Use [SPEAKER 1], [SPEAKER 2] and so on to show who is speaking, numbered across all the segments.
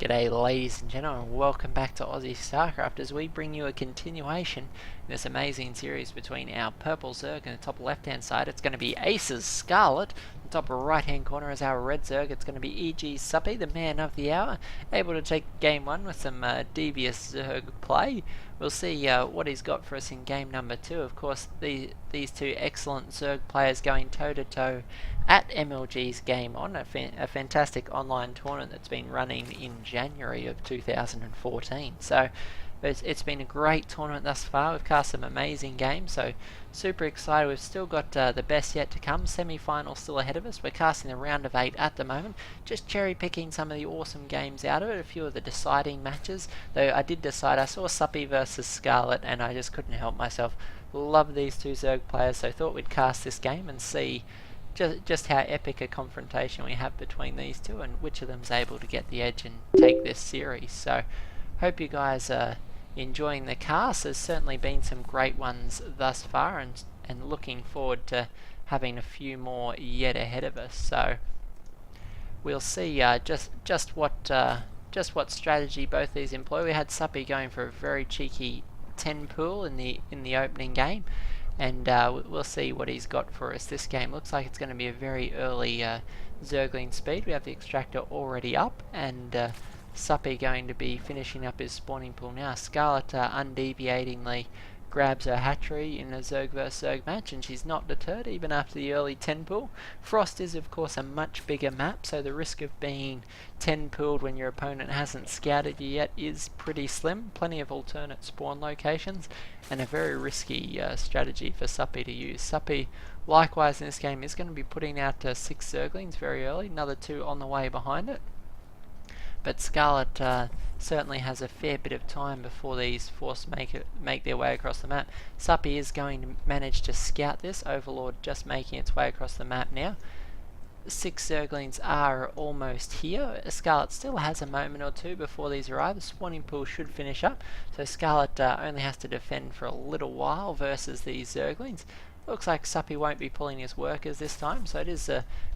[SPEAKER 1] G'day ladies and gentlemen, welcome back to Aussie Starcraft as we bring you a continuation in this amazing series between our purple Zerg in the top left hand side. It's going to be Acer's Scarlett. In the top right hand corner is our red Zerg. It's going to be EG's Suppy, the man of the hour, able to take game one with some devious Zerg play. We'll see what he's got for us in game number two. Of course, these two excellent Zerg players going toe to toe at MLG's Game On, a fantastic online tournament that's been running in January of 2014. So it's been a great tournament thus far. We've cast some amazing games, so super excited. We've still got the best yet to come. Semi-final still ahead of us. We're casting the round of 8 at the moment, just cherry picking some of the awesome games out of it, a few of the deciding matches. Though I did decide, I saw Suppy versus Scarlett and I just couldn't help myself. Love these two Zerg players, so thought we'd cast this game and see just how epic a confrontation we have between these two and which of them's able to get the edge and take this series. So hope you guys are enjoying the cast. There's certainly been some great ones thus far, and looking forward to having a few more yet ahead of us. So we'll see just what strategy both these employ. We had Suppy going for a very cheeky 10 pool in the opening game, and we'll see what he's got for us this game. Looks like it's going to be a very early Zergling speed. We have the extractor already up, and Suppy going to be finishing up his spawning pool now. Scarlett undeviatingly grabs her hatchery in a Zerg vs Zerg match, and she's not deterred even after the early 10 pool. Frost is of course a much bigger map, so the risk of being 10 pooled when your opponent hasn't scouted you yet is pretty slim. Plenty of alternate spawn locations, and a very risky strategy for Suppy to use. Suppy likewise in this game is going to be putting out 6 Zerglings very early, another 2 on the way behind it. But Scarlett certainly has a fair bit of time before these force make their way across the map. Suppy is going to manage to scout this. Overlord just making its way across the map now. 6 Zerglings are almost here. Scarlett still has a moment or two before these arrive. The spawning pool should finish up, so Scarlett only has to defend for a little while versus these Zerglings. Looks like Suppy won't be pulling his workers this time, so it is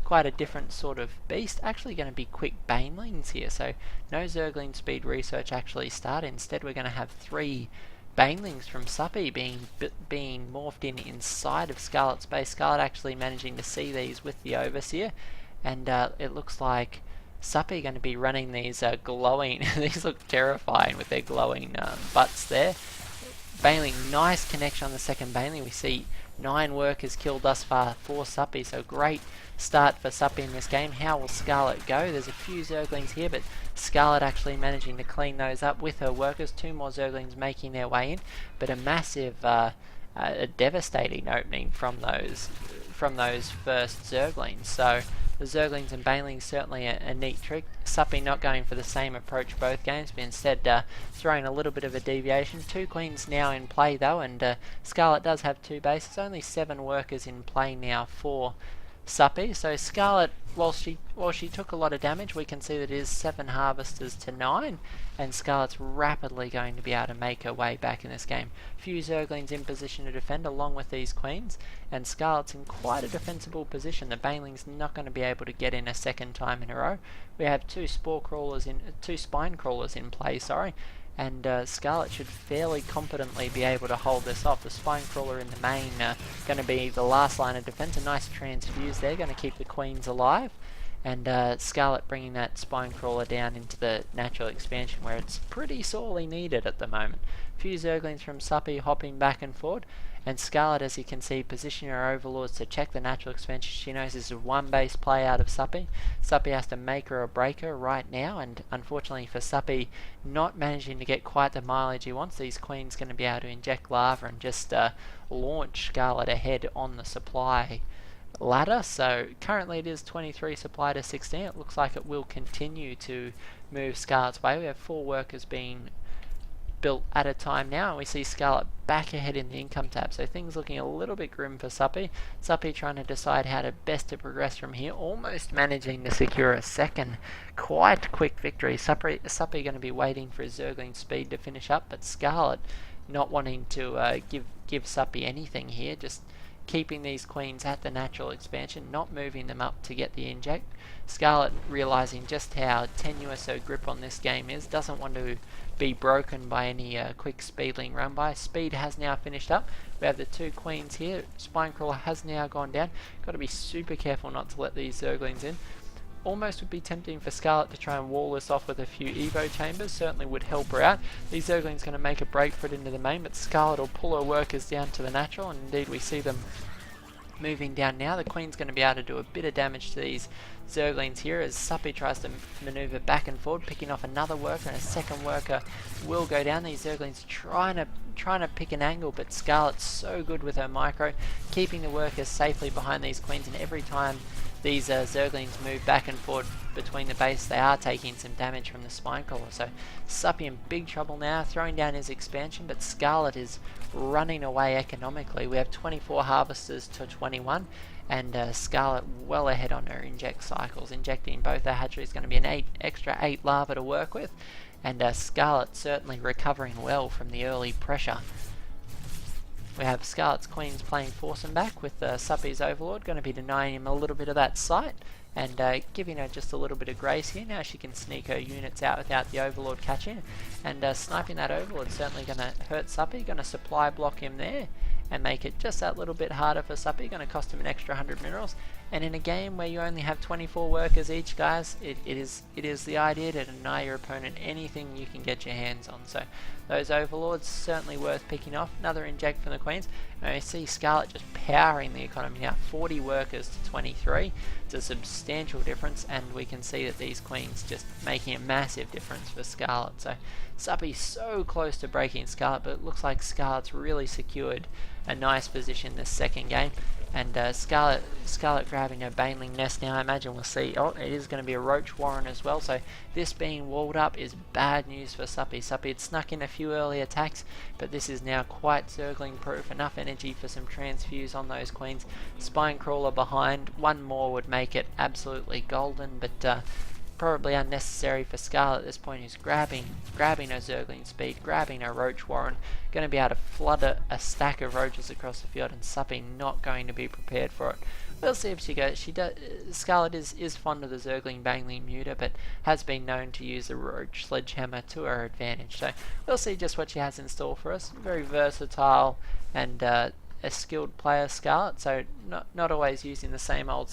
[SPEAKER 1] quite a different sort of beast. Actually going to be quick banelings here, so no Zergling speed research actually start. Instead we're going to have 3 banelings from Suppy being morphed inside of Scarlett's base. Scarlett actually managing to see these with the Overseer, and it looks like Suppy going to be running these glowing, these look terrifying with their glowing butts there. Baneling, nice connection on the second Baneling. We see 9 workers killed thus far for Suppy, so great start for Suppy in this game. How will Scarlett go? There's a few Zerglings here, but Scarlett actually managing to clean those up with her workers. 2 more Zerglings making their way in, but a massive, a devastating opening from those first Zerglings. So the Zerglings and Banelings certainly a neat trick. Suppy not going for the same approach both games, but instead throwing a little bit of a deviation. 2 queens now in play though, and Scarlett does have 2 bases. Only 7 workers in play now for Suppy. So Scarlett, while she took a lot of damage, we can see that it is 7 harvesters to 9, and Scarlett's rapidly going to be able to make her way back in this game. Few Zerglings in position to defend along with these queens, and Scarlett's in quite a defensible position. The Baneling's not going to be able to get in a second time in a row. We have 2 spine crawlers in play, sorry. And Scarlett should fairly competently be able to hold this off. The spine crawler in the main going to be the last line of defense. A nice transfuse there, going to keep the queens alive. And Scarlett bringing that spine crawler down into the natural expansion where it's pretty sorely needed at the moment. A few Zerglings from Suppy hopping back and forward. And Scarlett, as you can see, positioning her overlords to check the natural expansion. She knows this is one base play out of Suppy. Suppy has to make her or break her right now, and unfortunately for Suppy, not managing to get quite the mileage he wants. These queens going to be able to inject lava and just launch Scarlett ahead on the supply ladder. So currently it is 23 supply to 16. It looks like it will continue to move Scarlett's way. We have 4 workers being built at a time now, and we see Scarlett back ahead in the income tab, so things looking a little bit grim for Suppy. Suppy trying to decide how to best to progress from here, almost managing to secure a second quite quick victory. Suppy going to be waiting for his Zergling speed to finish up, but Scarlett not wanting to give Suppy anything here, just keeping these queens at the natural expansion, not moving them up to get the inject. Scarlett, realizing just how tenuous her grip on this game is, doesn't want to be broken by any quick speedling run by. Speed has now finished up. We have the 2 queens here. Spinecrawler has now gone down. Got to be super careful not to let these zerglings in. Almost would be tempting for Scarlett to try and wall this off with a few Evo chambers. Certainly would help her out. These zerglings going to make a break for it into the main, but Scarlett will pull her workers down to the natural, and indeed we see them moving down now. The queen's going to be able to do a bit of damage to these zerglings here as Suppy tries to maneuver back and forward, picking off another worker, and a second worker will go down. These zerglings trying to pick an angle, but Scarlett's so good with her micro, keeping the workers safely behind these queens, and every time these zerglings move back and forward between the base, they are taking some damage from the Spinecrawler. So Suppy in big trouble now, throwing down his expansion, but Scarlett is running away economically. We have 24 harvesters to 21, and Scarlett well ahead on her inject cycles. Injecting both her hatcheries is going to be an extra 8 larvae to work with, and Scarlett certainly recovering well from the early pressure. We have Scarlett's queens playing foursome back with Suppy's Overlord, going to be denying him a little bit of that sight and giving her just a little bit of grace here. Now she can sneak her units out without the Overlord catching, and sniping that Overlord certainly going to hurt Suppy. Going to supply block him there and make it just that little bit harder for Suppy. Going to cost him an extra 100 minerals. And in a game where you only have 24 workers each, guys, it is the idea to deny your opponent anything you can get your hands on. So those Overlords certainly worth picking off. Another inject from the queens. And we see Scarlett just powering the economy now. 40 workers to 23. It's a substantial difference, and we can see that these queens just making a massive difference for Scarlett. So Suppy's so close to breaking Scarlett, but it looks like Scarlett's really secured a nice position this second game. And Scarlett grabbing her Baneling nest now. I imagine we'll see, oh, it is going to be a Roach Warren as well, so this being walled up is bad news for Suppy. Suppy had snuck in a few early attacks, but this is now quite Zergling proof. Enough energy for some transfuse on those queens. Spinecrawler behind, one more would make it absolutely golden, but probably unnecessary for Scarlett at this point, who's grabbing her Zergling speed, grabbing her Roach Warren, going to be able to flood a stack of roaches across the field, and Suppy not going to be prepared for it. We'll see if she goes. Scarlett is fond of the Zergling Baneling Muta, but has been known to use the Roach Sledgehammer to her advantage. So we'll see just what she has in store for us. Very versatile and a skilled player, Scarlett, so not always using the same old.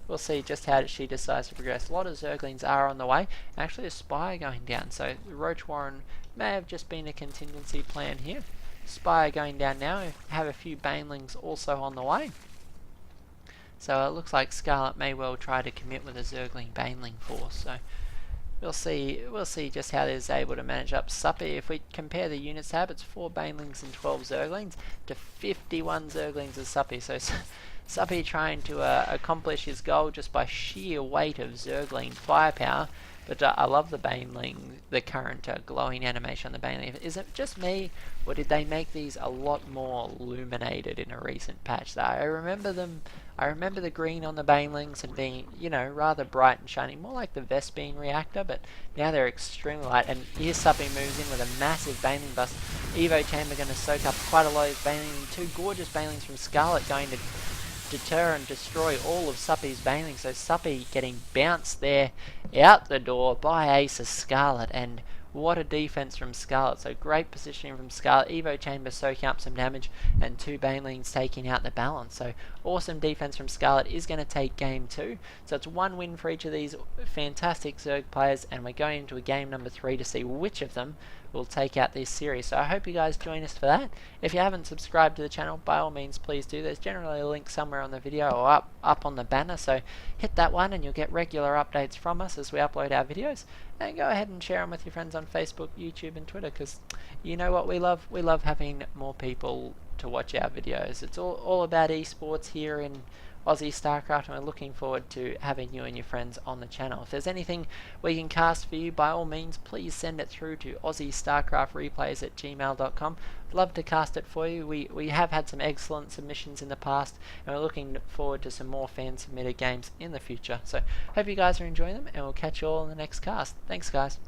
[SPEAKER 1] We'll see just how she decides to progress. A lot of Zerglings are on the way. Actually, a Spire going down, so the Roach Warren may have just been a contingency plan here. Spire going down now. We have a few Banelings also on the way. So it looks like Scarlett may well try to commit with a Zergling Baneling force. So we'll see just how they're able to manage up. Suppy, if we compare the units tab, it's 4 Banelings and 12 Zerglings to 51 Zerglings of Suppy. So Suppy trying to accomplish his goal just by sheer weight of Zergling firepower. But I love the Baneling, the current glowing animation on the Baneling. Is it just me, or did they make these a lot more illuminated in a recent patch? I remember the green on the Banelings and being, rather bright and shiny, more like the Vespene reactor, but now they're extremely light. And here Suppy moves in with a massive Baneling bust. Evo Chamber going to soak up quite a lot of Baneling. 2 gorgeous Banelings from Scarlett going to deter and destroy all of Suppy's Baneling. So Suppy getting bounced there out the door by Acer Scarlett, and what a defense from Scarlett. So great positioning from Scarlett. Evo Chamber soaking up some damage, and 2 Banelings taking out the balance. So awesome defense from Scarlett is going to take game 2. So it's 1 win for each of these fantastic Zerg players, and we're going into a game number 3 to see which of them will take out this series. So I hope you guys join us for that. If you haven't subscribed to the channel, by all means please do. There's generally a link somewhere on the video or up on the banner, so hit that one and you'll get regular updates from us as we upload our videos. And go ahead and share them with your friends on Facebook, YouTube and Twitter, because you know what we love? We love having more people to watch our videos. It's all about esports here in Aussie StarCraft, and we're looking forward to having you and your friends on the channel. If there's anything we can cast for you, by all means please send it through to aussiestarcraftreplays@gmail.com. Love to cast it for you. We have had some excellent submissions in the past, and we're looking forward to some more fan submitted games in the future. So hope you guys are enjoying them, and we'll catch you all in the next cast. Thanks guys.